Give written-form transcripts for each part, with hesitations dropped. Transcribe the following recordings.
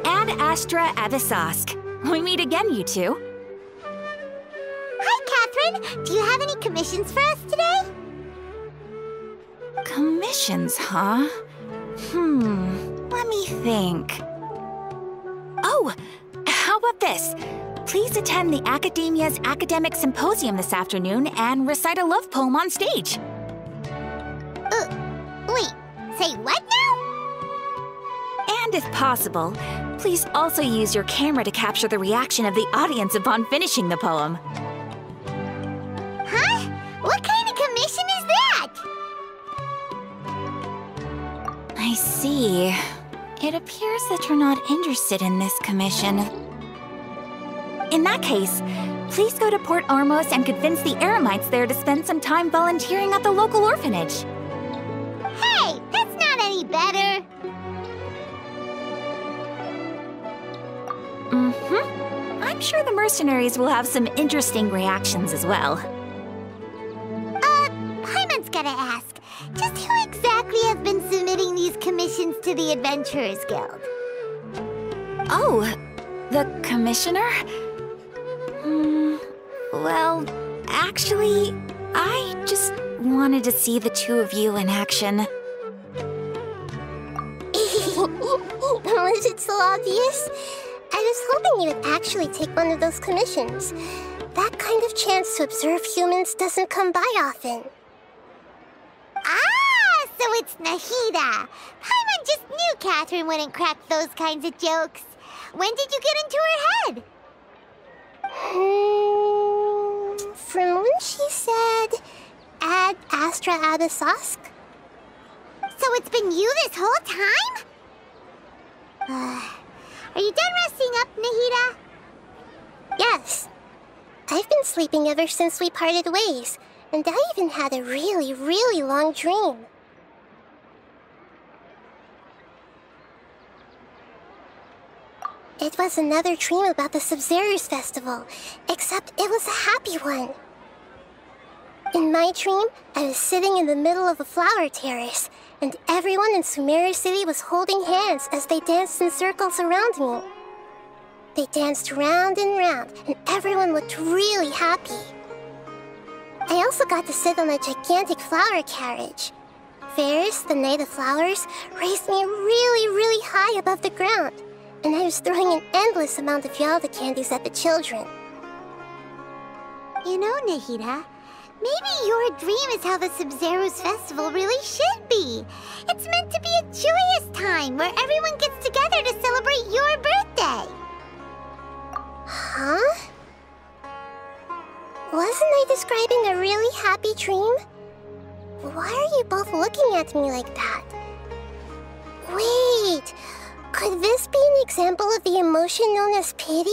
Ad Astra Avisask. We meet again, you two. Hi, Catherine. Do you have any commissions for us today? Commissions, huh? Let me think. Oh, how about this? Please attend the Academia's Academic Symposium this afternoon and recite a love poem on stage. Wait, say what now? And if possible, please also use your camera to capture the reaction of the audience upon finishing the poem. Huh? What kind of commission is that? I see. It appears that you're not interested in this commission. In that case, please go to Port Ormos and convince the Eremites there to spend some time volunteering at the local orphanage. Hey, that's not any better. I'm sure the mercenaries will have some interesting reactions as well. Paimon's gotta ask, just who exactly have been submitting these commissions to the Adventurers Guild? Oh, the commissioner? Well, actually, I just wanted to see the two of you in action. Was it so obvious? I was hoping you would actually take one of those commissions. That kind of chance to observe humans doesn't come by often. Ah, so it's Nahida. Paimon just knew Catherine wouldn't crack those kinds of jokes. When did you get into her head? From when she said, Ad Astra Abisask? So it's been you this whole time? Are you done resting up, Nahida? Yes. I've been sleeping ever since we parted ways, and I even had a really, really long dream. It was another dream about the Sumeru's festival, except it was a happy one. In my dream, I was sitting in the middle of a flower terrace, and everyone in Sumeru City was holding hands as they danced in circles around me. They danced round and round, and everyone looked really happy. I also got to sit on a gigantic flower carriage. Ferris, the Knight of Flowers, raised me really, really high above the ground, and I was throwing an endless amount of Yalda candies at the children. You know, Nahida, maybe your dream is how the Sumeru's festival really should be. It's meant to be a joyous time where everyone gets together to celebrate your birthday. Huh? Wasn't I describing a really happy dream? Why are you both looking at me like that? Wait, could this be an example of the emotion known as pity?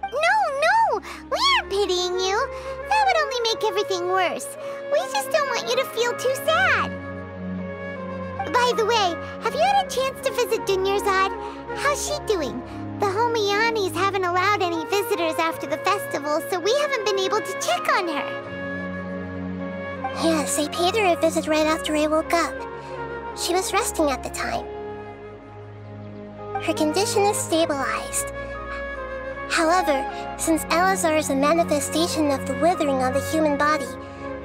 No, we aren't pitying you. That would only make everything worse. We just don't want you to feel too sad. By the way, have you had a chance to visit Dunyarzad? How's she doing? The Homianis haven't allowed any visitors after the festival, so we haven't been able to check on her. Yes, I paid her a visit right after I woke up. She was resting at the time. Her condition is stabilized. However, since Elazar is a manifestation of the withering on the human body,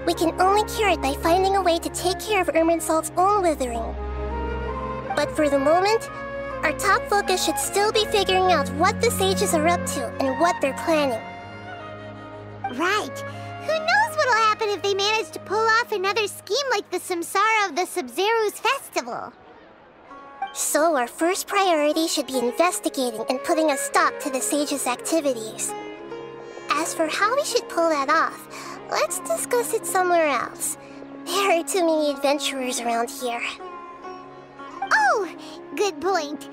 we can only cure it by finding a way to take care of Irminsul's own withering. But for the moment, our top focus should still be figuring out what the sages are up to and what they're planning. Right. Who knows what'll happen if they manage to pull off another scheme like the Samsara of the Sumeru's festival? So our first priority should be investigating and putting a stop to the sages' activities. As for how we should pull that off, let's discuss it somewhere else. There are too many adventurers around here. Oh, good point.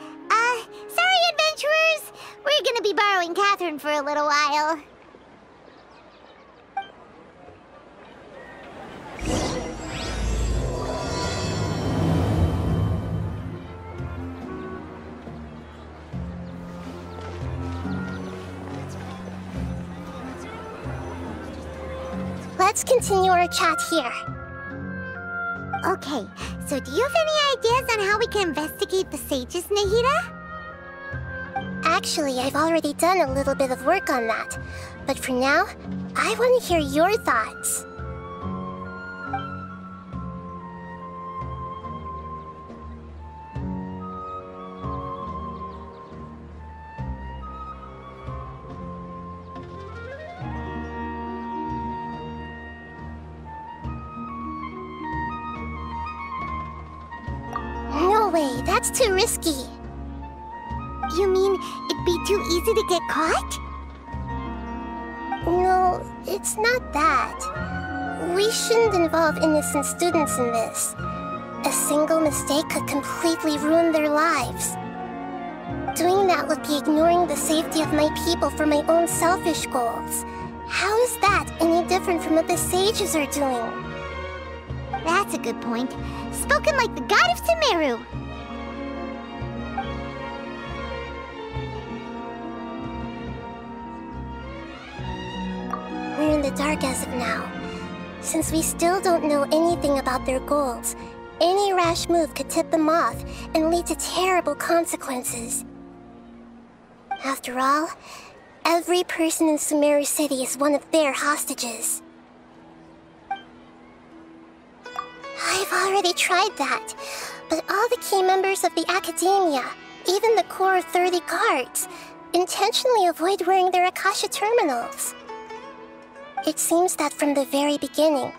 Sorry, adventurers. We're gonna be borrowing Catherine for a little while. Let's continue our chat here. Okay, so do you have any ideas on how we can investigate the sages, Nahida? Actually, I've already done a little bit of work on that. But for now, I want to hear your thoughts. No way, that's too risky. You mean it'd be too easy to get caught? No, it's not that. We shouldn't involve innocent students in this. A single mistake could completely ruin their lives. Doing that would be ignoring the safety of my people for my own selfish goals. How is that any different from what the sages are doing? That's a good point. Spoken like the god of Sumeru. We're in the dark as of now. Since we still don't know anything about their goals, any rash move could tip them off and lead to terrible consequences. After all, every person in Sumeru City is one of their hostages. I've already tried that, but all the key members of the Academia, even the core 30 guards, intentionally avoid wearing their Akasha terminals. It seems that from the very beginning,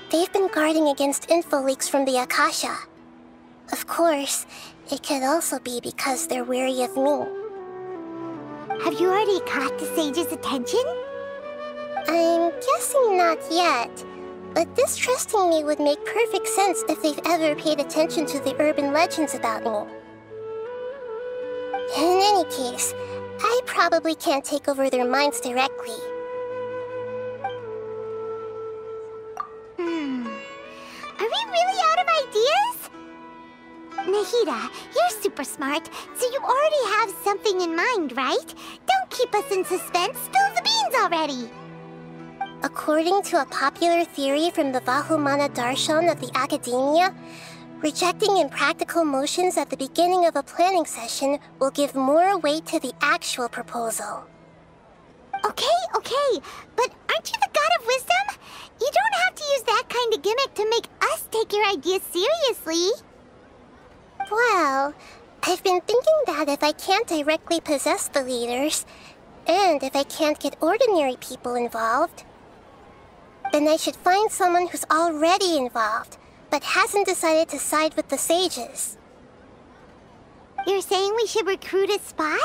they've been guarding against info leaks from the Akasha. Of course, it could also be because they're wary of me. Have you already caught the sage's attention? I'm guessing not yet, but distrusting me would make perfect sense if they've ever paid attention to the urban legends about me. In any case, I probably can't take over their minds directly. Are we really out of ideas? Nahida, you're super smart, so you already have something in mind, right? Don't keep us in suspense. Spill the beans already. According to a popular theory from the Vahumana Darshan of the Academia, rejecting impractical motions at the beginning of a planning session will give more weight to the actual proposal. Okay, but aren't you the god of wisdom? You don't have to use that kind of gimmick to make us take your ideas seriously. Well, I've been thinking that if I can't directly possess the leaders, and if I can't get ordinary people involved, then I should find someone who's already involved, but hasn't decided to side with the sages. You're saying we should recruit a spy?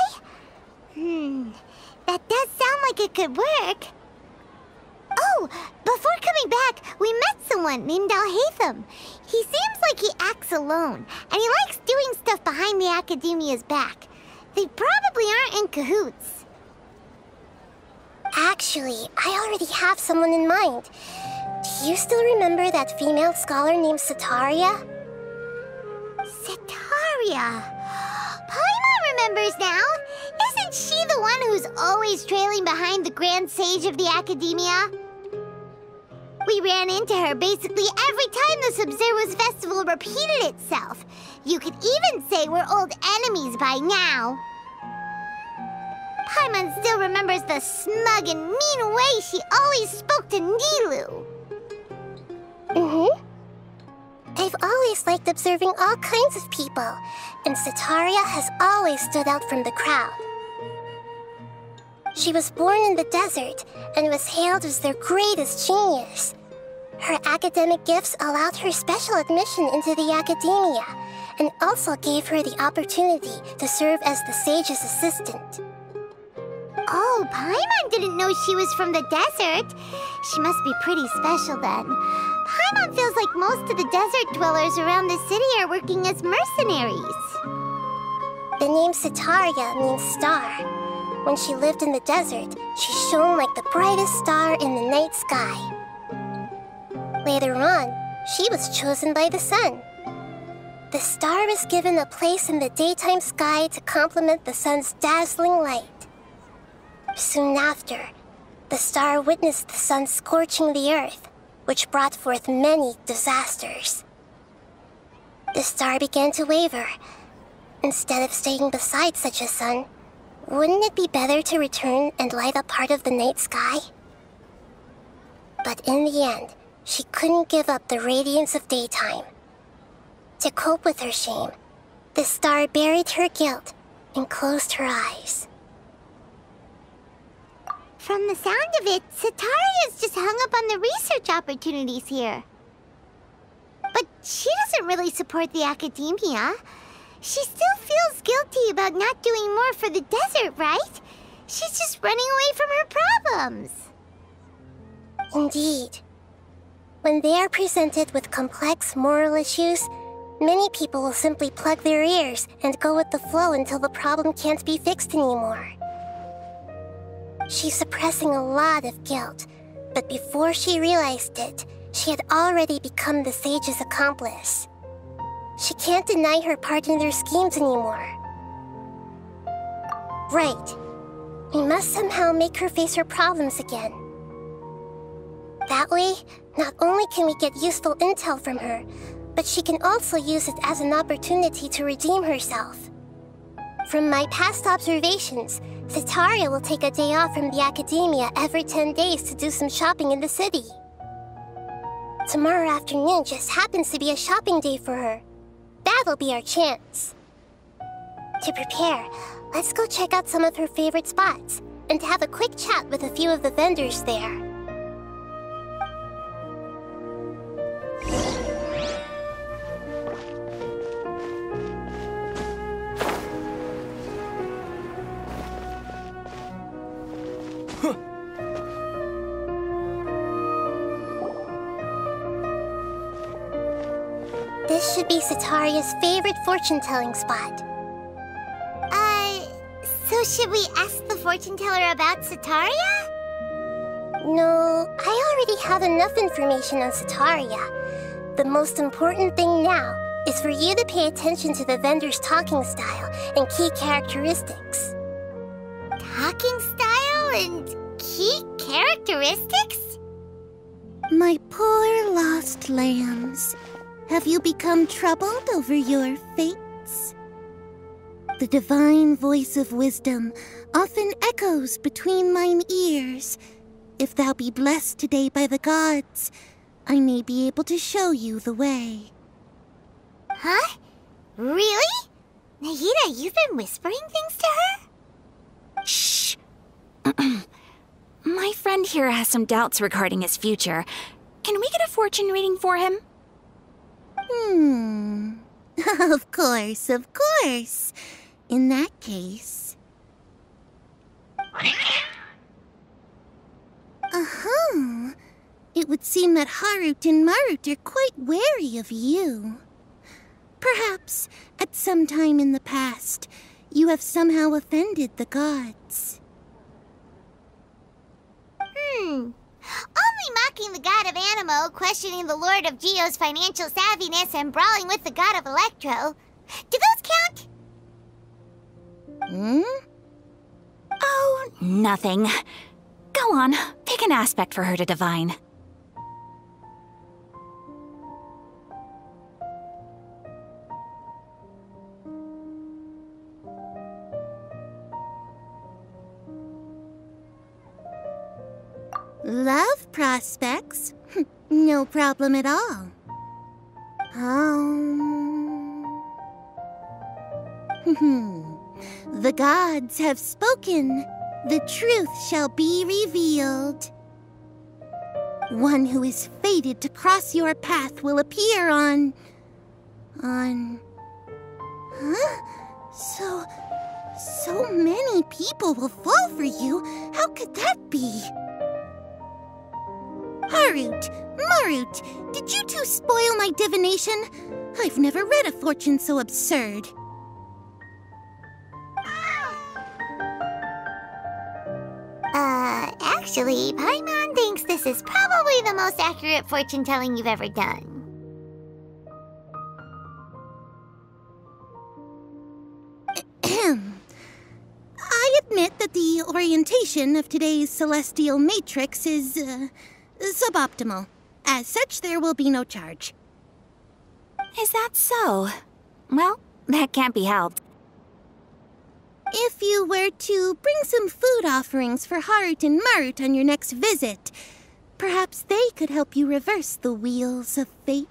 That does sound like it could work. Oh, before coming back, we met someone named Alhaitham. He seems like he acts alone, and he likes doing stuff behind the Academia's back. They probably aren't in cahoots. Actually, I already have someone in mind. Do you still remember that female scholar named Sataria? Sataria. Paimon remembers now. Isn't she the one who's always trailing behind the Grand Sage of the Academia? We ran into her basically every time the Sumeru festival repeated itself. You could even say we're old enemies by now. Paimon still remembers the smug and mean way she always spoke to Nilou. I've always liked observing all kinds of people, and Sataria has always stood out from the crowd. She was born in the desert and was hailed as their greatest genius. Her academic gifts allowed her special admission into the Academia, and also gave her the opportunity to serve as the sage's assistant. Oh, Paimon didn't know she was from the desert. She must be pretty special then. Paimon feels like most of the desert dwellers around the city are working as mercenaries. The name Sataria means star. When she lived in the desert, she shone like the brightest star in the night sky. Later on, she was chosen by the sun. The star was given a place in the daytime sky to complement the sun's dazzling light. Soon after, the star witnessed the sun scorching the earth, which brought forth many disasters. The star began to waver. Instead of staying beside such a sun, Wouldn't it be better to return and light up part of the night sky? But in the end, she couldn't give up the radiance of daytime. To cope with her shame, the star buried her guilt and closed her eyes. From the sound of it, Sataria's just hung up on the research opportunities here. But she doesn't really support the academia. She still feels guilty about not doing more for the desert, right? She's just running away from her problems. Indeed. When they are presented with complex moral issues, many people will simply plug their ears and go with the flow until the problem can't be fixed anymore. She's suppressing a lot of guilt, but before she realized it, she had already become the sage's accomplice. She can't deny her part in their schemes anymore. Right. We must somehow make her face her problems again. That way, not only can we get useful intel from her, but she can also use it as an opportunity to redeem herself. From my past observations, Sataria will take a day off from the academia every 10 days to do some shopping in the city. Tomorrow afternoon just happens to be a shopping day for her. That'll be our chance. To prepare, let's go check out some of her favorite spots and have a quick chat with a few of the vendors there. This should be Sataria's favorite fortune-telling spot. So should we ask the fortune teller about Sataria? No, I already have enough information on Sataria. The most important thing now is for you to pay attention to the vendor's talking style and key characteristics. Talking style and key characteristics? My poor lost lambs, have you become troubled over your fates? The divine voice of wisdom often echoes between mine ears. If thou be blessed today by the gods, I may be able to show you the way. Huh? Really? Nahida, you've been whispering things to her? Shh! My friend here has some doubts regarding his future. Can we get a fortune reading for him? Of course, of course. In that case... It would seem that Harut and Marut are quite wary of you. Perhaps, at some time in the past, you have somehow offended the gods. Only mocking the god of Animo, questioning the lord of Geo's financial savviness, and brawling with the god of Electro. Do those count? Oh, nothing. Go on, pick an aspect for her to divine. Love prospects? No problem at all. The gods have spoken. The truth shall be revealed. One who is fated to cross your path will appear on... So many people will fall for you. How could that be? Harut, Marut, did you two spoil my divination? I've never read a fortune so absurd. Actually, Paimon thinks this is probably the most accurate fortune-telling you've ever done. I admit that the orientation of today's celestial matrix is, suboptimal. As such, there will be no charge. Is that so? Well, that can't be helped. If you were to bring some food offerings for Harut and Marut on your next visit, perhaps they could help you reverse the wheels of fate.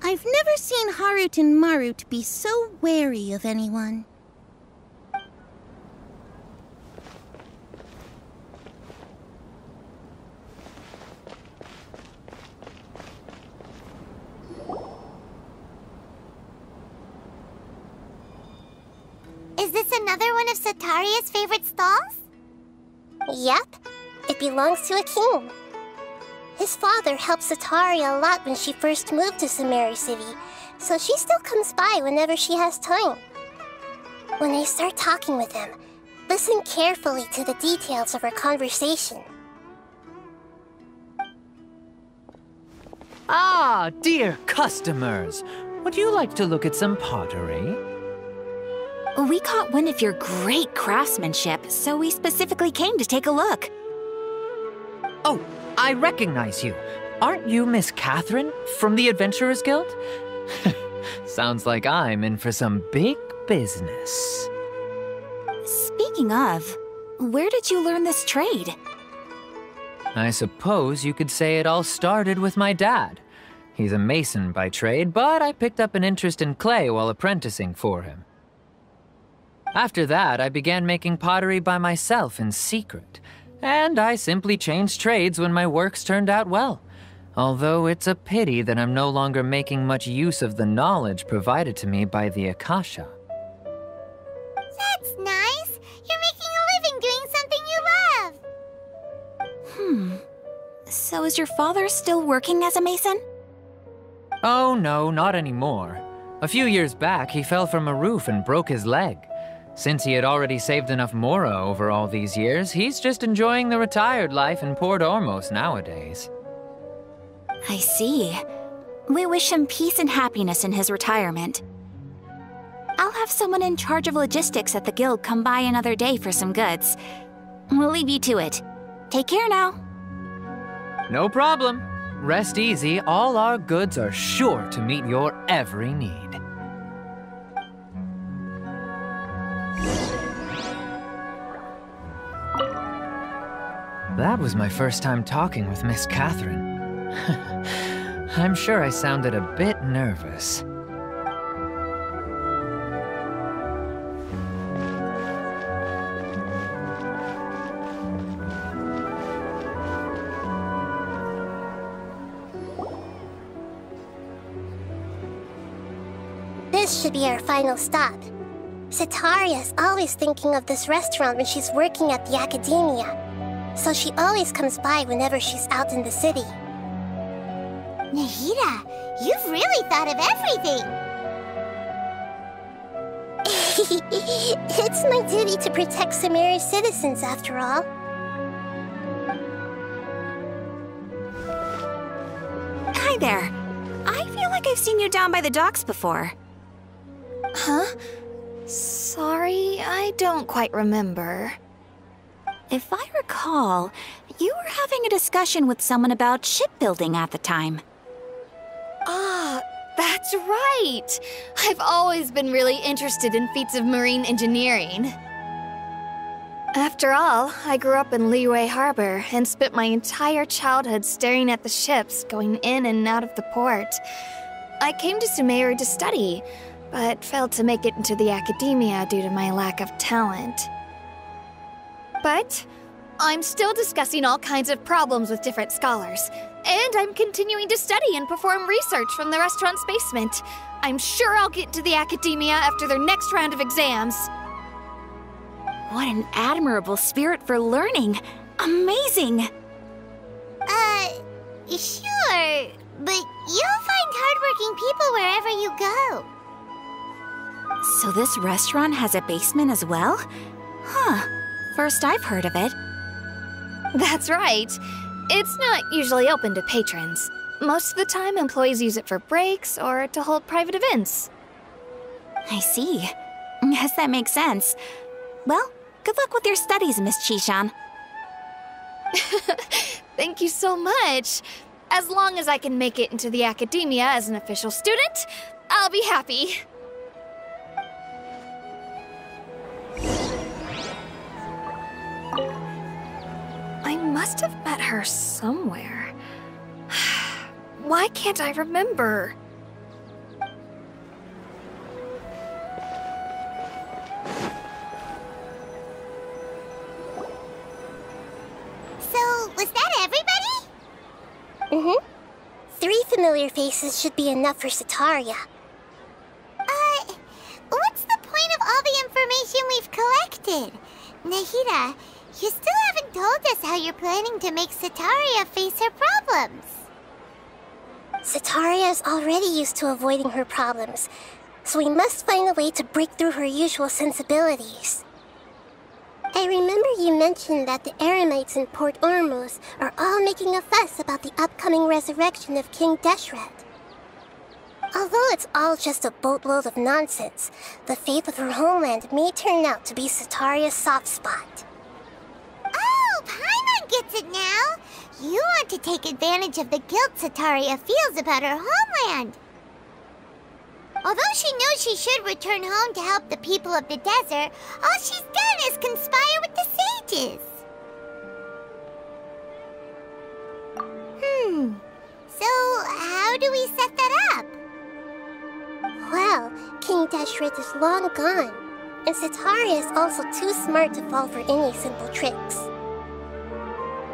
I've never seen Harut and Marut be so wary of anyone. Is this another one of Sataria's favorite stalls? Yep, it belongs to a king. His father helped Sataria a lot when she first moved to Sumeru City, so she still comes by whenever she has time. When I start talking with him, listen carefully to the details of our conversation. Ah, dear customers! Would you like to look at some pottery? We caught wind of your great craftsmanship, so we specifically came to take a look. Oh, I recognize you. Aren't you Miss Catherine from the Adventurers Guild? Sounds like I'm in for some big business. Speaking of, where did you learn this trade? I suppose you could say it all started with my dad. He's a mason by trade, but I picked up an interest in clay while apprenticing for him. After that, I began making pottery by myself in secret, and I simply changed trades when my works turned out well. Although it's a pity that I'm no longer making much use of the knowledge provided to me by the Akasha. That's nice. You're making a living doing something you love. So is your father still working as a mason? Oh no, not anymore. A few years back, he fell from a roof and broke his leg. Since he had already saved enough Mora over all these years, he's just enjoying the retired life in Port Ormos nowadays. I see. We wish him peace and happiness in his retirement. I'll have someone in charge of logistics at the guild come by another day for some goods. We'll leave you to it. Take care now. No problem. Rest easy, all our goods are sure to meet your every need. That was my first time talking with Miss Catherine. I'm sure I sounded a bit nervous. This should be our final stop. Sataria's always thinking of this restaurant when she's working at the academia, so she always comes by whenever she's out in the city. Nahida, you've really thought of everything. It's my duty to protect Sumeru's citizens, after all. Hi there. I feel like I've seen you down by the docks before. Huh? Sorry, I don't quite remember. If I recall, you were having a discussion with someone about shipbuilding at the time. Ah, that's right! I've always been really interested in feats of marine engineering. After all, I grew up in Liyue Harbor and spent my entire childhood staring at the ships going in and out of the port. I came to Sumeru to study, but failed to make it into the academia due to my lack of talent. But I'm still discussing all kinds of problems with different scholars, and I'm continuing to study and perform research from the restaurant's basement. I'm sure I'll get into the academia after their next round of exams. What an admirable spirit for learning! Amazing! Sure, but you'll find hardworking people wherever you go. So this restaurant has a basement as well? Huh. First I've heard of it. That's right. It's not usually open to patrons. Most of the time, employees use it for breaks or to hold private events. I see. Guess that makes sense. Well, good luck with your studies, Miss Chishan. Thank you so much. As long as I can make it into the academia as an official student, I'll be happy. I must have met her somewhere. Why can't I remember? So, was that everybody? Mm-hmm. 3 familiar faces should be enough for Sataria. What's the point of all the information we've collected? Nahida, you still haven't told us how you're planning to make Sataria face her problems. Sataria is already used to avoiding her problems, so we must find a way to break through her usual sensibilities. I remember you mentioned that the Eremites in Port Ormuz are all making a fuss about the upcoming resurrection of King Deshret. Although it's all just a boatload of nonsense, the fate of her homeland may turn out to be Sataria's soft spot. Oh, Paimon gets it now! You want to take advantage of the guilt Sataria feels about her homeland. Although she knows she should return home to help the people of the desert, all she's done is conspire with the sages. So how do we set that up? Well, King Deshret is long gone, and Sataria is also too smart to fall for any simple tricks.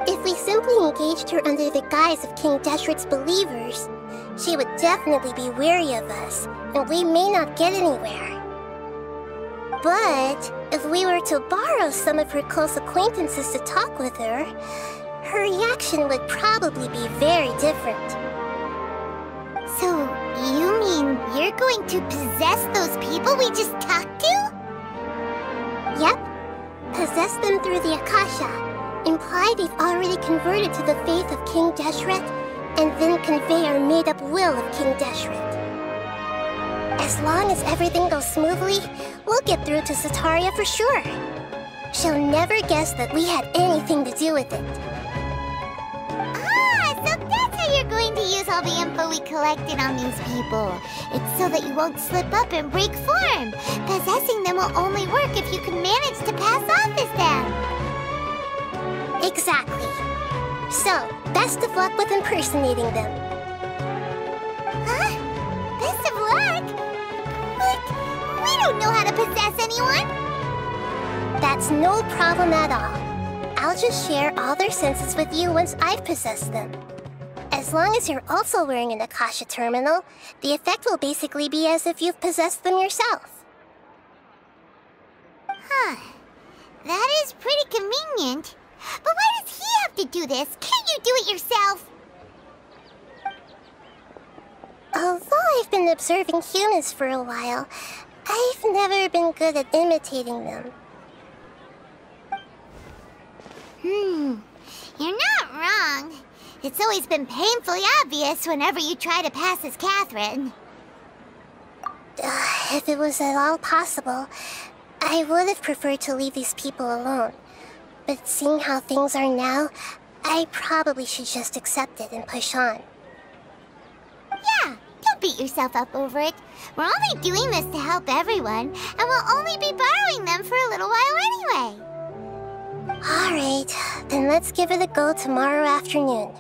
If we simply engaged her under the guise of King Deshret's believers, she would definitely be weary of us, and we may not get anywhere. But if we were to borrow some of her close acquaintances to talk with her, her reaction would probably be very different. So, you mean you're going to possess those people we just talked to? Yep. Possess them through the Akasha. Imply they've already converted to the faith of King Deshret, and then convey our made-up will of King Deshret. As long as everything goes smoothly, we'll get through to Sataria for sure. She'll never guess that we had anything to do with it. Ah, so that's how you're going to use all the info we collected on these people. It's so that you won't slip up and break form. Possessing them will only work if you can manage to pass off as them. Exactly. So, best of luck with impersonating them. Huh? Best of luck? But we don't know how to possess anyone. That's no problem at all. I'll just share all their senses with you once I've possessed them. As long as you're also wearing an Akasha terminal, the effect will basically be as if you've possessed them yourself. Huh. That is pretty convenient. But why does he have to do this? Can't you do it yourself? Although I've been observing humans for a while, I've never been good at imitating them. You're not wrong. It's always been painfully obvious whenever you try to pass as Catherine. If it was at all possible, I would have preferred to leave these people alone. But seeing how things are now, I probably should just accept it and push on. Yeah, don't beat yourself up over it. We're only doing this to help everyone, and we'll only be borrowing them for a little while anyway. Alright, then let's give it a go tomorrow afternoon.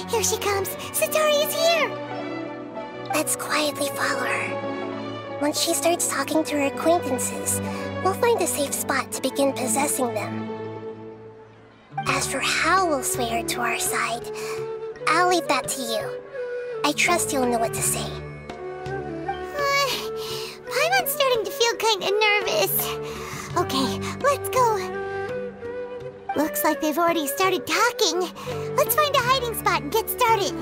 Here she comes! Sataria's here! Let's quietly follow her. Once she starts talking to her acquaintances, we'll find a safe spot to begin possessing them. As for how we'll sway her to our side, I'll leave that to you. I trust you'll know what to say. Paimon's starting to feel kinda nervous. Okay, let's go. Looks like they've already started talking. Let's find a hiding spot and get started.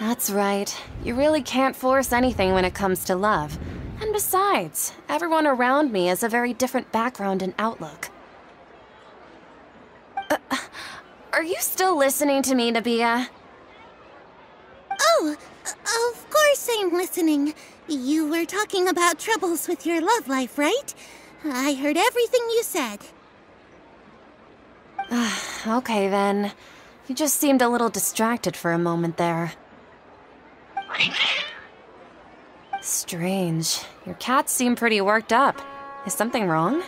That's right. You really can't force anything when it comes to love. And besides, everyone around me has a very different background and outlook. Are you still listening to me, Nabia? Oh, of course I'm listening. You were talking about troubles with your love life, right? I heard everything you said. Okay then. You just seemed a little distracted for a moment there. Strange. Your cats seem pretty worked up. Is something wrong?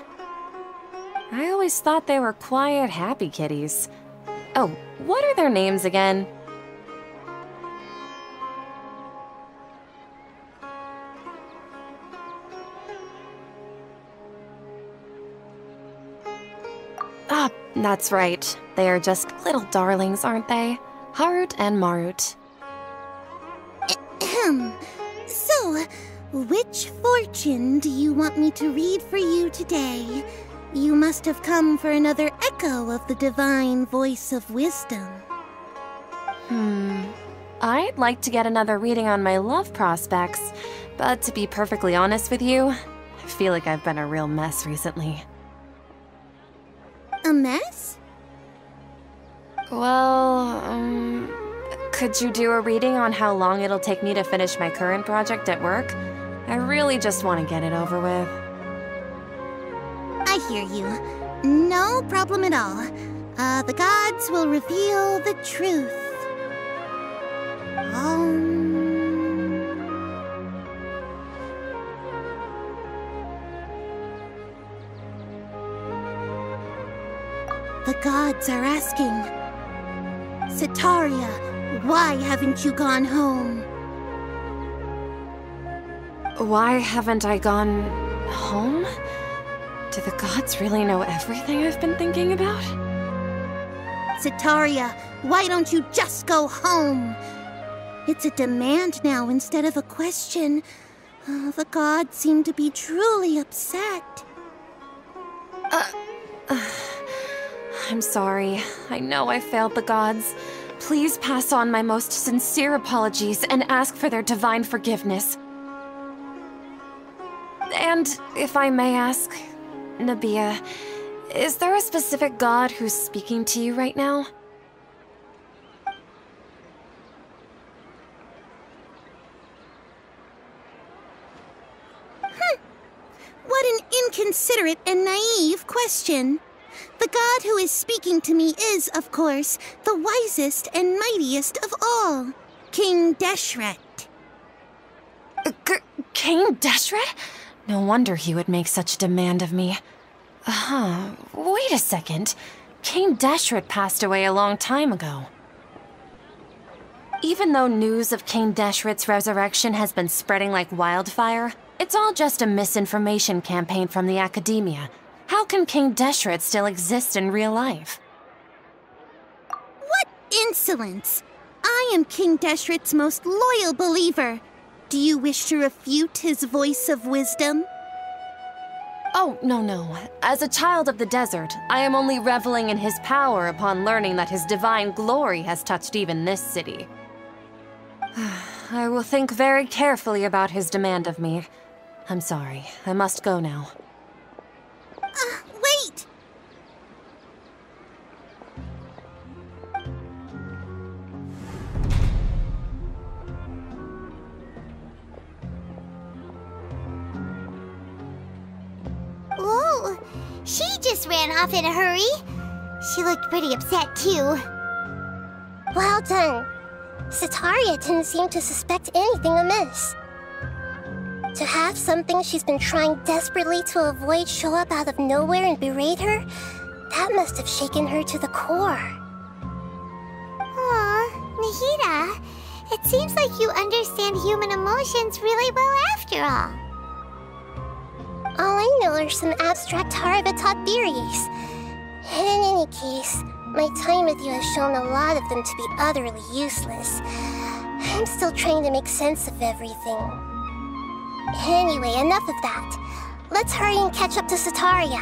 I always thought they were quiet, happy kitties. Oh, what are their names again? Ah, that's right. They are just little darlings, aren't they? Harut and Marut. So, which fortune do you want me to read for you today? You must have come for another echo of the divine voice of wisdom. I'd like to get another reading on my love prospects, but to be perfectly honest with you, I feel like I've been a real mess recently. A mess? Well, could you do a reading on how long it'll take me to finish my current project at work? I really just want to get it over with. I hear you. No problem at all. The gods will reveal the truth. The gods are asking, Setaria, why haven't you gone home? Why haven't I gone home? Do the gods really know everything I've been thinking about? Setaria, why don't you just go home? It's a demand now instead of a question. The gods seem to be truly upset. I'm sorry. I know I failed the gods. Please pass on my most sincere apologies and ask for their divine forgiveness. And if I may ask, Nabia, is there a specific god who's speaking to you right now? What an inconsiderate and naive question. The god who is speaking to me is, of course, the wisest and mightiest of all, King Deshret. King Deshret? No wonder he would make such a demand of me. Wait a second. King Deshret passed away a long time ago. Even though news of King Deshret's resurrection has been spreading like wildfire, it's all just a misinformation campaign from the academia. How can King Deshret still exist in real life? What insolence! I am King Deshret's most loyal believer. Do you wish to refute his voice of wisdom? Oh, no. As a child of the desert, I am only reveling in his power upon learning that his divine glory has touched even this city. I will think very carefully about his demand of me. I'm sorry. I must go now. Wait! Whoa, she just ran off in a hurry. She looked pretty upset too. Well done. Setaria didn't seem to suspect anything amiss. To have something she's been trying desperately to avoid show up out of nowhere and berate her, that must have shaken her to the core. Aw, Nahida, it seems like you understand human emotions really well after all. All I know are some abstract Harava-taught theories. And in any case, my time with you has shown a lot of them to be utterly useless. I'm still trying to make sense of everything. Anyway, enough of that. Let's hurry and catch up to Setaria.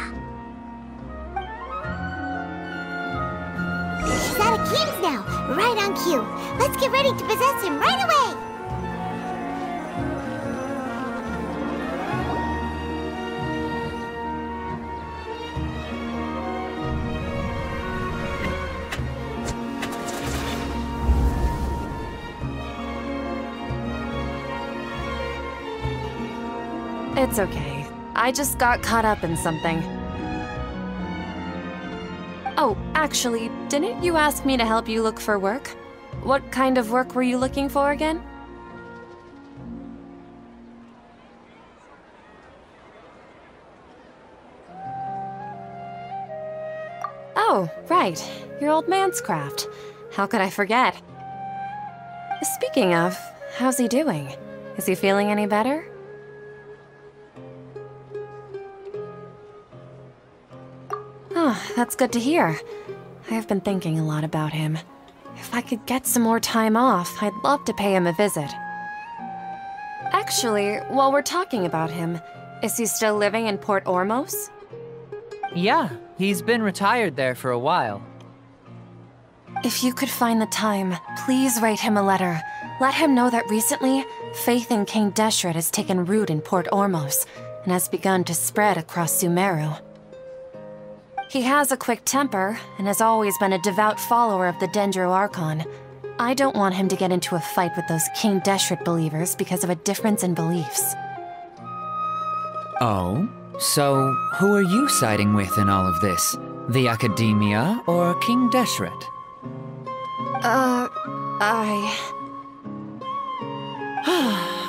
She's at a king's now. Right on cue. Let's get ready to possess him right away! It's okay. I just got caught up in something. Oh, actually, didn't you ask me to help you look for work? What kind of work were you looking for again? Oh, right. Your old man's craft. How could I forget? Speaking of, how's he doing? Is he feeling any better? Oh, that's good to hear. I've been thinking a lot about him. If I could get some more time off, I'd love to pay him a visit. Actually, while we're talking about him, is he still living in Port Ormos? Yeah, he's been retired there for a while. If you could find the time, please write him a letter. Let him know that recently, faith in King Deshret has taken root in Port Ormos and has begun to spread across Sumeru. He has a quick temper and has always been a devout follower of the Dendro Archon. I don't want him to get into a fight with those King Deshret believers because of a difference in beliefs. Oh? So, who are you siding with in all of this? The Academia or King Deshret?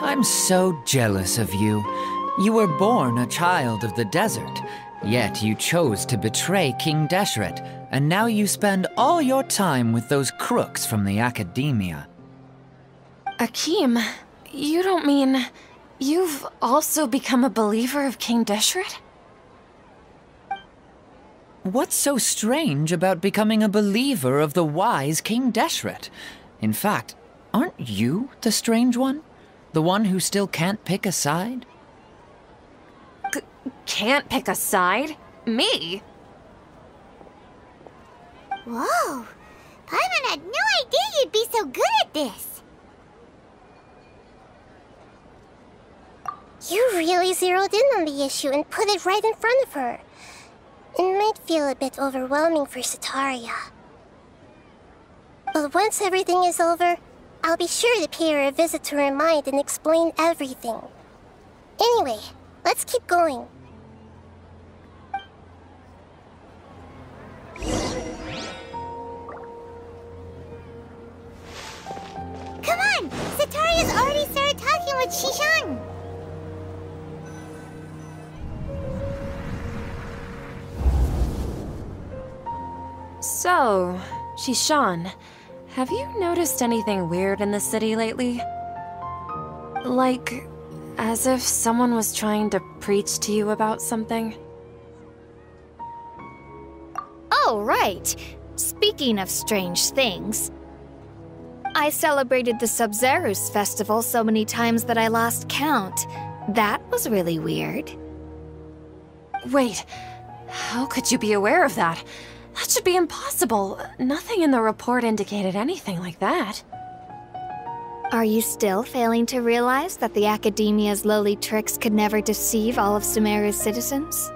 I'm so jealous of you. You were born a child of the desert, yet you chose to betray King Deshret, and now you spend all your time with those crooks from the Academia. Akeem, you don't mean... you've also become a believer of King Deshret? What's so strange about becoming a believer of the wise King Deshret? In fact, aren't you the strange one? The one who still can't pick a side? Can't pick a side? Me? Whoa! Paimon had no idea you'd be so good at this! You really zeroed in on the issue and put it right in front of her. It might feel a bit overwhelming for Setaria. But once everything is over, I'll be sure to pay her a visit to her mind and explain everything. Anyway, let's keep going. Come on! Setaria's already started talking with Shishan! So, Shishan, have you noticed anything weird in the city lately? Like, as if someone was trying to preach to you about something? Oh, right. Speaking of strange things, I celebrated the Sub-Zerus festival so many times that I lost count. That was really weird. Wait, how could you be aware of that? That should be impossible. Nothing in the report indicated anything like that. Are you still failing to realize that the Academia's lowly tricks could never deceive all of Sumeru's citizens?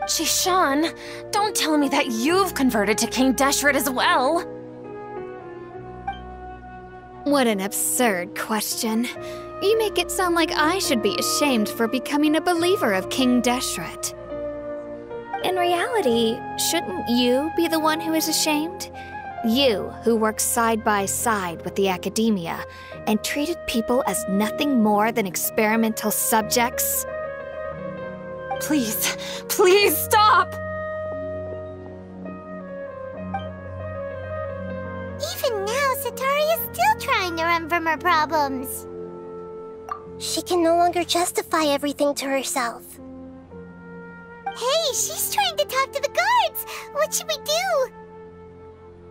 Shishan, don't tell me that you've converted to King Deshret as well! What an absurd question. You make it sound like I should be ashamed for becoming a believer of King Deshret. In reality, shouldn't you be the one who is ashamed? You, who worked side by side with the Academia and treated people as nothing more than experimental subjects? Please, please stop! Even now, Setaria's still trying to run from her problems. She can no longer justify everything to herself. Hey, she's trying to talk to the guards! What should we do?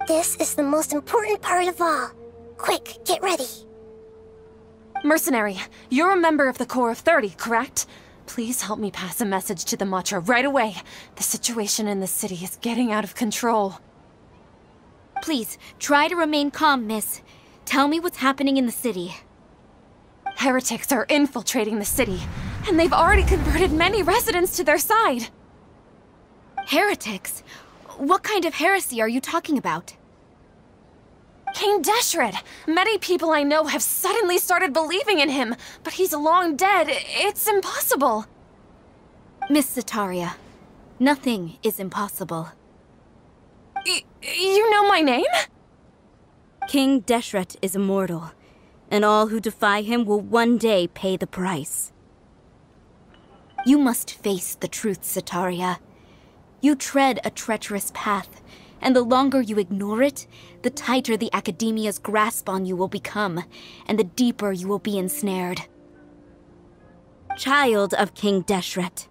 This is the most important part of all. Quick, get ready. Mercenary, you're a member of the Corps of 30, correct? Please help me pass a message to the Matcha right away. The situation in the city is getting out of control. Please, try to remain calm, miss. Tell me what's happening in the city. Heretics are infiltrating the city, and they've already converted many residents to their side. Heretics? What kind of heresy are you talking about? King Deshret! Many people I know have suddenly started believing in him, but he's long dead. It's impossible. Miss Sataria, nothing is impossible. You know my name? King Deshret is immortal, and all who defy him will one day pay the price. You must face the truth, Sataria. You tread a treacherous path, and the longer you ignore it, the tighter the Academia's grasp on you will become, and the deeper you will be ensnared. Child of King Deshret,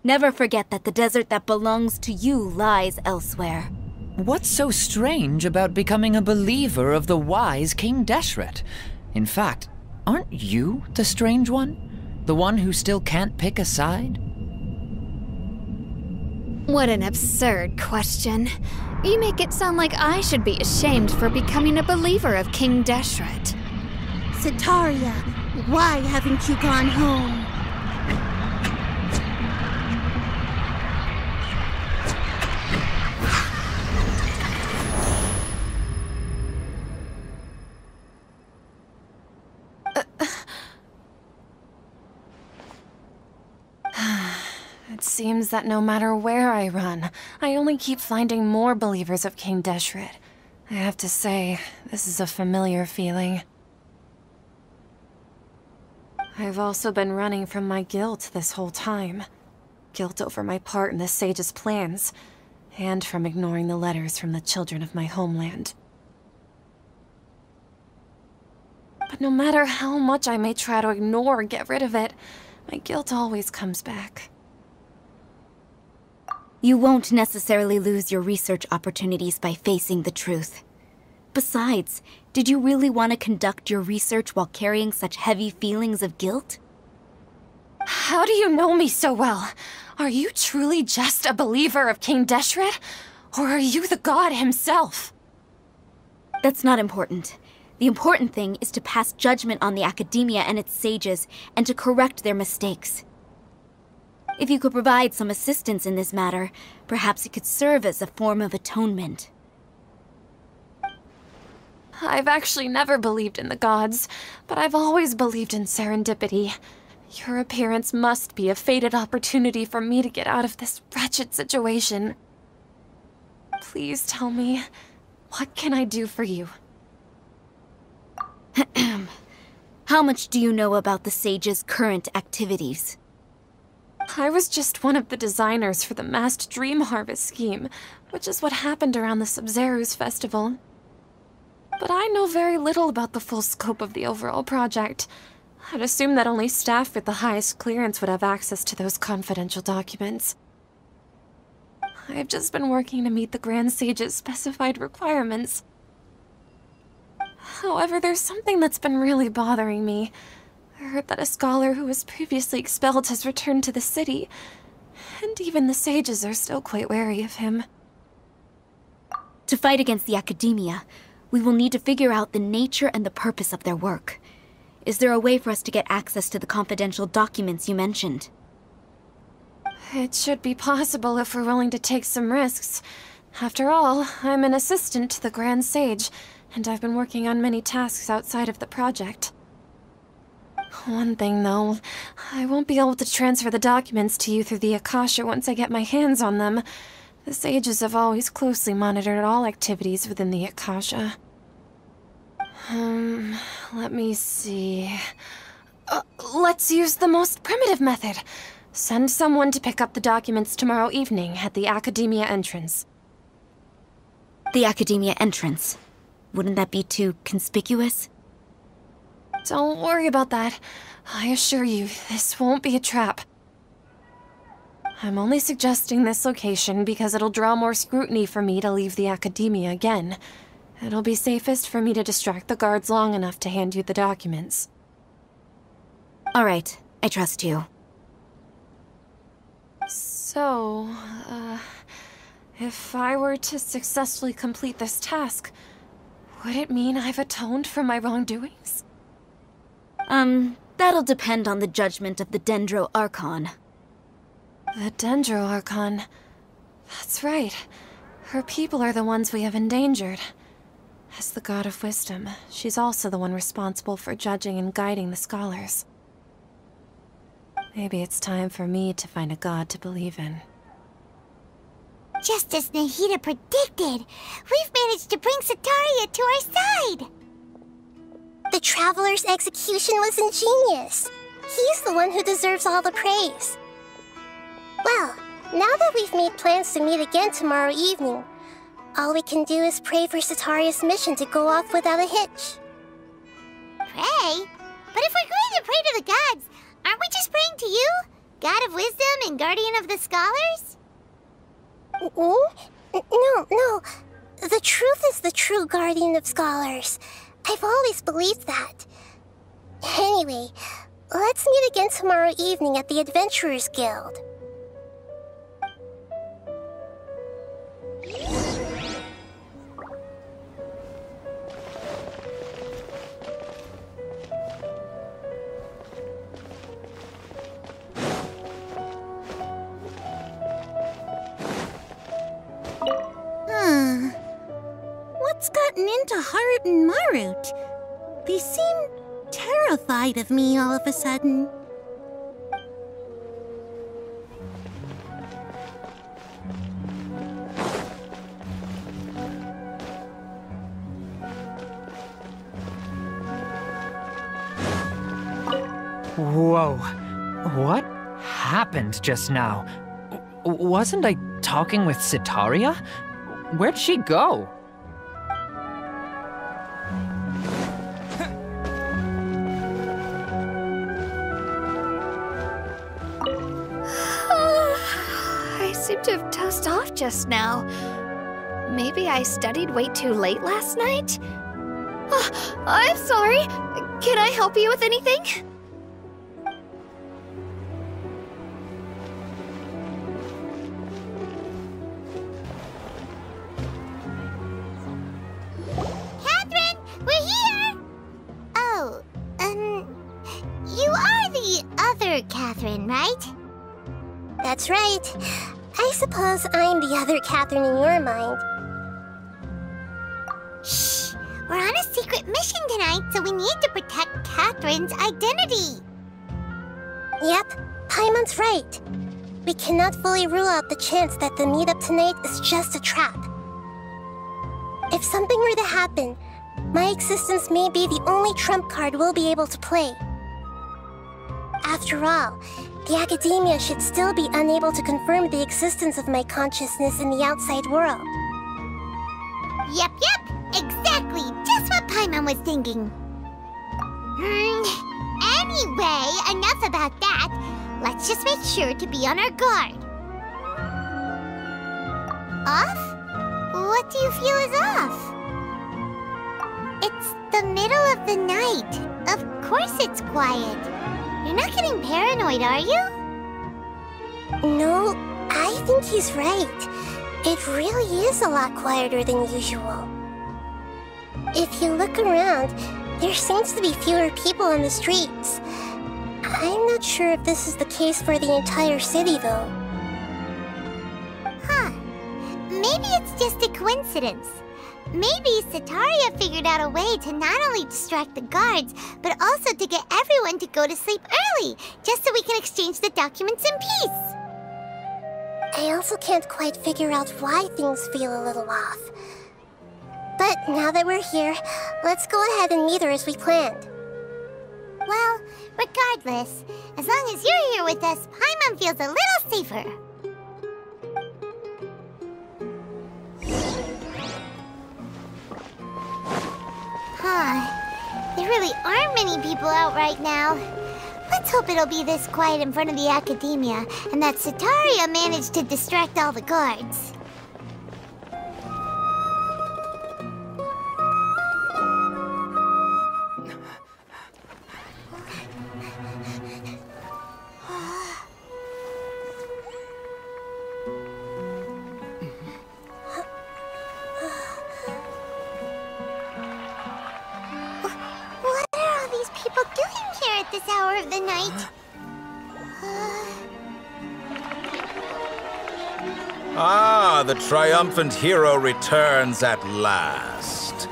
never forget that the desert that belongs to you lies elsewhere. What's so strange about becoming a believer of the wise King Deshret? In fact, aren't you the strange one? The one who still can't pick a side? What an absurd question. You make it sound like I should be ashamed for becoming a believer of King Deshret. Sataria, why haven't you gone home? It seems that no matter where I run, I only keep finding more believers of King Deshret. I have to say, this is a familiar feeling. I've also been running from my guilt this whole time. Guilt over my part in the sage's plans, and from ignoring the letters from the children of my homeland. But no matter how much I may try to ignore or get rid of it, my guilt always comes back. You won't necessarily lose your research opportunities by facing the truth. Besides, did you really want to conduct your research while carrying such heavy feelings of guilt? How do you know me so well? Are you truly just a believer of King Deshret? Or are you the god himself? That's not important. The important thing is to pass judgment on the Academia and its sages, and to correct their mistakes. If you could provide some assistance in this matter, perhaps it could serve as a form of atonement. I've actually never believed in the gods, but I've always believed in serendipity. Your appearance must be a fated opportunity for me to get out of this wretched situation. Please tell me, what can I do for you? How much do you know about the sage's current activities? I was just one of the designers for the masked dream harvest scheme, which is what happened around the Sumeru's festival. But I know very little about the full scope of the overall project. I'd assume that only staff with the highest clearance would have access to those confidential documents. I've just been working to meet the Grand Sage's specified requirements. However, there's something that's been really bothering me. I heard that a scholar who was previously expelled has returned to the city, and even the sages are still quite wary of him. To fight against the Academia, we will need to figure out the nature and the purpose of their work. Is there a way for us to get access to the confidential documents you mentioned? It should be possible if we're willing to take some risks. After all, I'm an assistant to the Grand Sage, and I've been working on many tasks outside of the project. One thing, though, I won't be able to transfer the documents to you through the Akasha once I get my hands on them. The sages have always closely monitored all activities within the Akasha. Let me see... let's use the most primitive method. Send someone to pick up the documents tomorrow evening at the Academia entrance. The Academia entrance? Wouldn't that be too conspicuous? Don't worry about that. I assure you, this won't be a trap. I'm only suggesting this location because it'll draw more scrutiny for me to leave the Academia again. It'll be safest for me to distract the guards long enough to hand you the documents. All right, I trust you. So, if I were to successfully complete this task, would it mean I've atoned for my wrongdoings? That'll depend on the judgment of the Dendro Archon. The Dendro Archon. That's right. Her people are the ones we have endangered. As the God of Wisdom, she's also the one responsible for judging and guiding the scholars. Maybe it's time for me to find a god to believe in. Just as Nahida predicted, we've managed to bring Setaria to our side! The Traveler's execution was ingenious. He's the one who deserves all the praise. Well, now that we've made plans to meet again tomorrow evening, all we can do is pray for Setaria's mission to go off without a hitch. Pray? But if we're going to pray to the gods, aren't we just praying to you? God of Wisdom and Guardian of the Scholars? No. The truth is the true Guardian of Scholars. I've always believed that. Anyway, let's meet again tomorrow evening at the Adventurers Guild. What's gotten into Haru and Marut? They seem terrified of me all of a sudden. Whoa. What happened just now? Wasn't I talking with Setaria? Where'd she go? I seem to have dozed off just now. Maybe I studied way too late last night? Oh, I'm sorry. Can I help you with anything? Catherine, we're here! Oh, you are the other Catherine, right? That's right. I suppose I'm the other Catherine in your mind. Shh! We're on a secret mission tonight, so we need to protect Catherine's identity. Yep, Paimon's right. We cannot fully rule out the chance that the meetup tonight is just a trap. If something were to happen, my existence may be the only trump card we'll be able to play. After all, the Academia should still be unable to confirm the existence of my consciousness in the outside world. Yep, exactly, just what Paimon was thinking. Anyway, enough about that. Let's just make sure to be on our guard. Off? What do you feel is off? It's the middle of the night. Of course it's quiet. You're not getting paranoid, are you? No, I think he's right. It really is a lot quieter than usual. If you look around, there seems to be fewer people on the streets. I'm not sure if this is the case for the entire city, though. Huh. Maybe it's just a coincidence. Maybe Setaria figured out a way to not only distract the guards, but also to get everyone to go to sleep early, just so we can exchange the documents in peace. I also can't quite figure out why things feel a little off. But now that we're here, let's go ahead and meet her as we planned. Well, regardless, as long as you're here with us, Paimon feels a little safer. There really aren't many people out right now. Let's hope it'll be this quiet in front of the Academia, and that Setaria managed to distract all the guards. this hour of the night. Ah, the triumphant hero returns at last.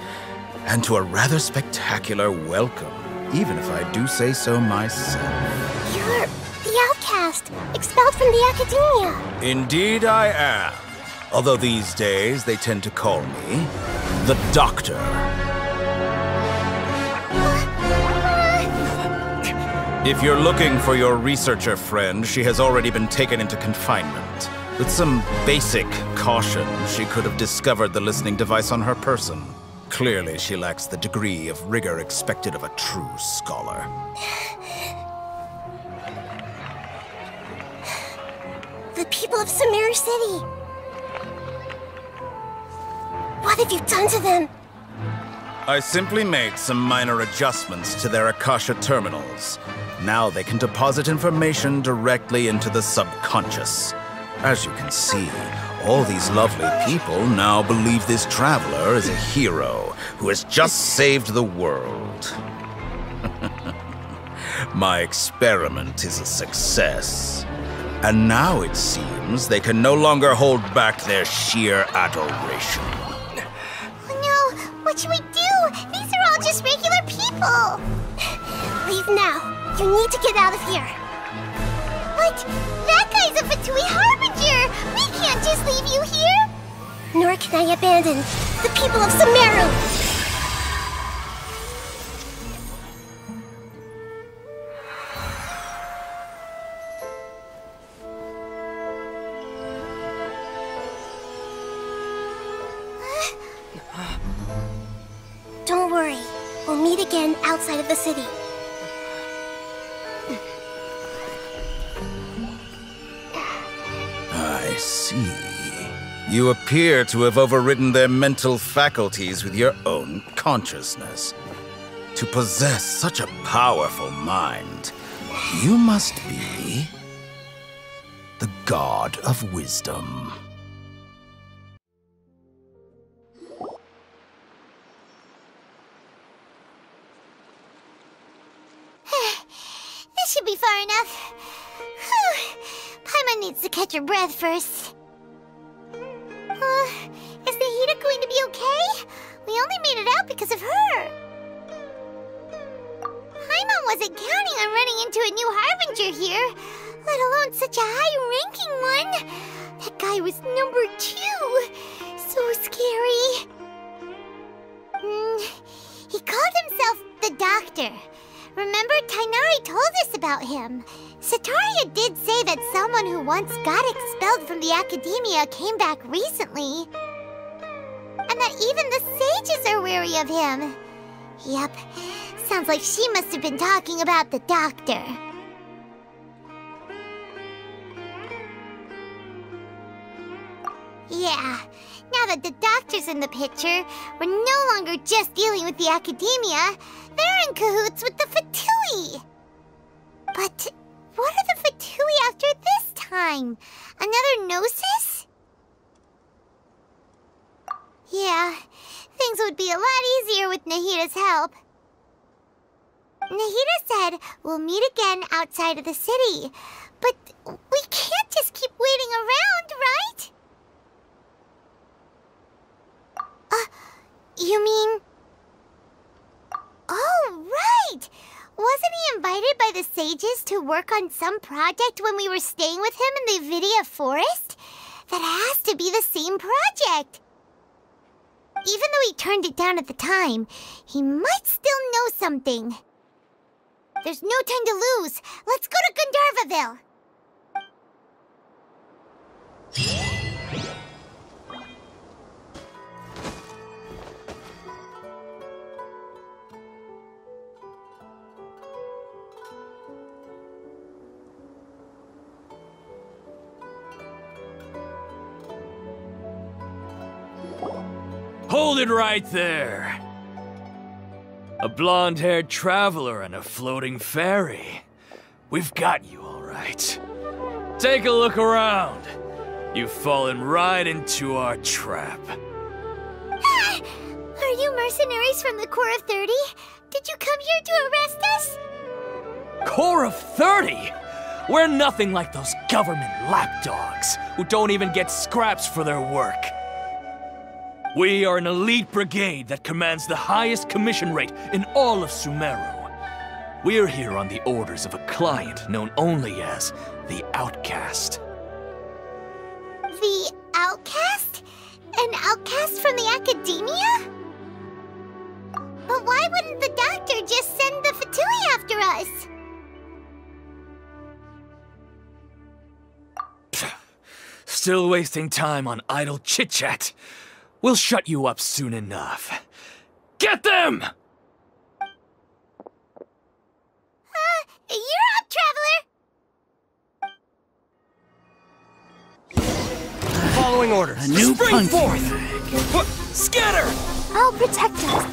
And to a rather spectacular welcome, even if I do say so myself. You're the outcast, expelled from the academia. Indeed I am. Although these days they tend to call me the Doctor. If you're looking for your researcher friend, she has already been taken into confinement. With some basic caution, she could have discovered the listening device on her person. Clearly, she lacks the degree of rigor expected of a true scholar. The people of Sumeru City. What have you done to them? I simply made some minor adjustments to their Akasha terminals. Now they can deposit information directly into the subconscious. As you can see, all these lovely people now believe this traveler is a hero who has just saved the world. My experiment is a success. And now it seems they can no longer hold back their sheer adoration. Oh no, what should we do? These are all just regular people. Leave now. You need to get out of here. But that guy's a Fatui Harbinger! We can't just leave you here! Nor can I abandon the people of Sumeru! Don't worry. We'll meet again outside of the city. I see. You appear to have overridden their mental faculties with your own consciousness. To possess such a powerful mind, you must be the God of Wisdom. This should be far enough. Paimon needs to catch her breath first. Is Nahida going to be okay? We only made it out because of her. Paimon wasn't counting on running into a new Harbinger here, let alone such a high-ranking one. That guy was number 2. So scary. He called himself the Doctor. Remember, Tainari told us about him. Sataria did say that someone who once got expelled from the academia came back recently. And that even the sages are wary of him. Yep, sounds like she must have been talking about the Doctor. Yeah, now that the Doctor's in the picture, we're no longer just dealing with the academia. They're in cahoots with the Fatui. But what are the Fatui after this time? Another Gnosis? Yeah, things would be a lot easier with Nahida's help. Nahida said we'll meet again outside of the city. But we can't just keep waiting around, right? You mean... Oh, right! Wasn't he invited by the sages to work on some project when we were staying with him in the Vidia forest? That has to be the same project. Even though he turned it down at the time, he might still know something. There's no time to lose. Let's go to Gandharvaville. Hold it right there! A blonde-haired traveler and a floating fairy. We've got you, all right. Take a look around. You've fallen right into our trap. Are you mercenaries from the Corps of 30? Did you come here to arrest us? Core of 30? We're nothing like those government lapdogs who don't even get scraps for their work. We are an elite brigade that commands the highest commission rate in all of Sumeru. We're here on the orders of a client known only as the Outcast. The Outcast? An outcast from the academia? But why wouldn't the doctor just send the Fatui after us? Still wasting time on idle chit-chat. We'll shut you up soon enough. Get them! You're up, Traveler! Following orders. A new Spring punch. forth! Scatter! I'll protect us.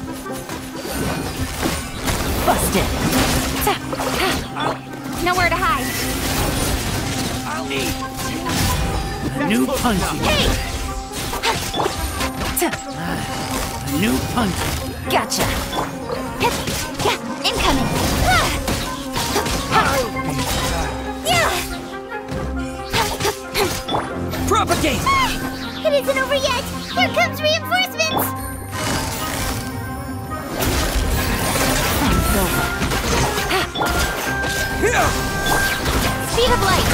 Busted. Nowhere to hide. A new punch. Hey! A new punch. Gotcha. Yeah, incoming. Propagate! It isn't over yet! Here comes reinforcements! Speed of light.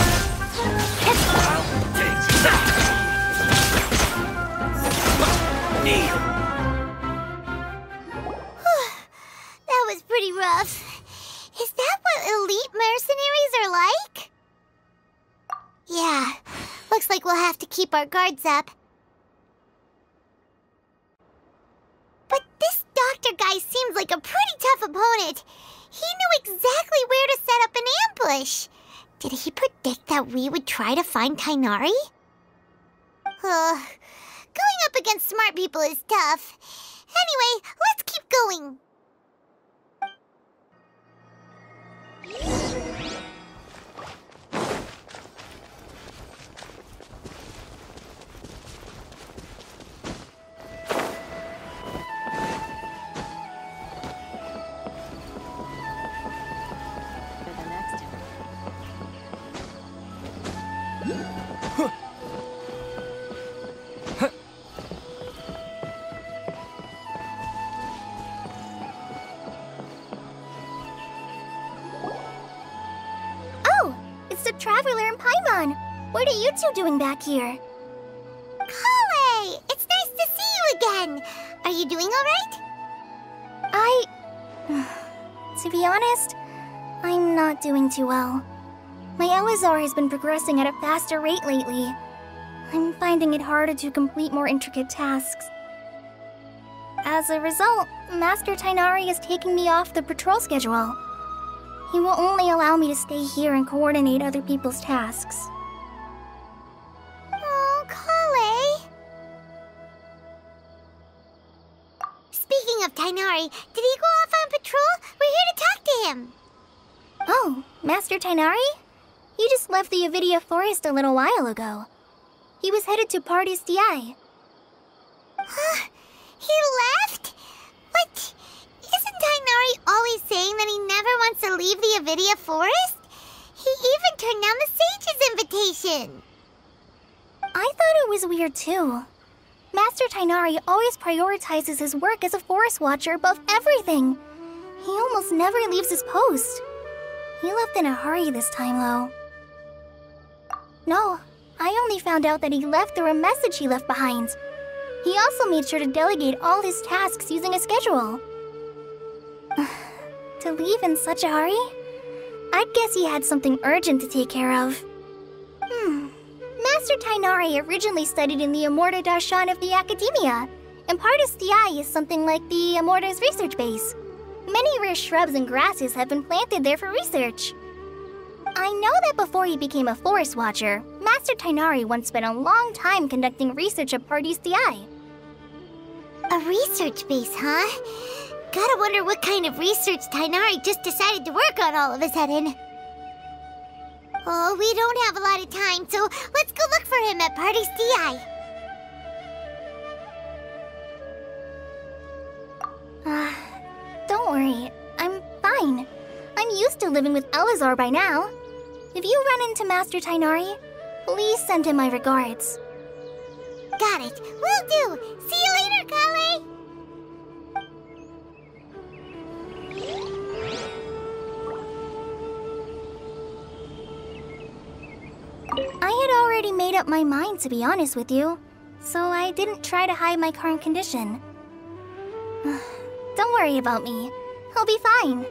That was pretty rough. Is that what elite mercenaries are like? Yeah, looks like we'll have to keep our guards up. But this doctor guy seems like a pretty tough opponent. He knew exactly where to set up an ambush. Did he predict that we would try to find Tainari? Going up against smart people is tough. Anyway, let's keep going. Traveler and Paimon, what are you two doing back here? Kale! It's nice to see you again! Are you doing alright? To be honest, I'm not doing too well. My Elazar has been progressing at a faster rate lately. I'm finding it harder to complete more intricate tasks. As a result, Master Tainari is taking me off the patrol schedule. He will only allow me to stay here and coordinate other people's tasks. Oh, Kale. Speaking of Tainari, did he go off on patrol? We're here to talk to him. Oh, Master Tainari? He just left the Avidia Forest a little while ago. He was headed to Party's DI. Huh? He left? What? Isn't Tainari always saying that he never wants to leave the Avidia Forest? He even turned down the Sage's invitation. I thought it was weird too. Master Tainari always prioritizes his work as a forest watcher above everything. He almost never leaves his post. He left in a hurry this time, though. No, I only found out that he left through a message he left behind. He also made sure to delegate all his tasks using a schedule. To leave in such a hurry? I'd guess he had something urgent to take care of. Master Tainari originally studied in the Amorta Darshan of the Academia, and Partis DI is something like the Amorta's research base. Many rare shrubs and grasses have been planted there for research. I know that before he became a forest watcher, Master Tainari once spent a long time conducting research at Partis DI. A research base, huh? Gotta wonder what kind of research Tainari just decided to work on all of a sudden. Oh, we don't have a lot of time, so let's go look for him at Party's DI. Don't worry. I'm fine. I'm I'm used to living with Elazar by now. If you run into Master Tainari, please send him my regards. Got it. Will do. See you later, Kale. I had already made up my mind, to be honest with you, so I didn't try to hide my current condition. Don't worry about me. I'll be fine.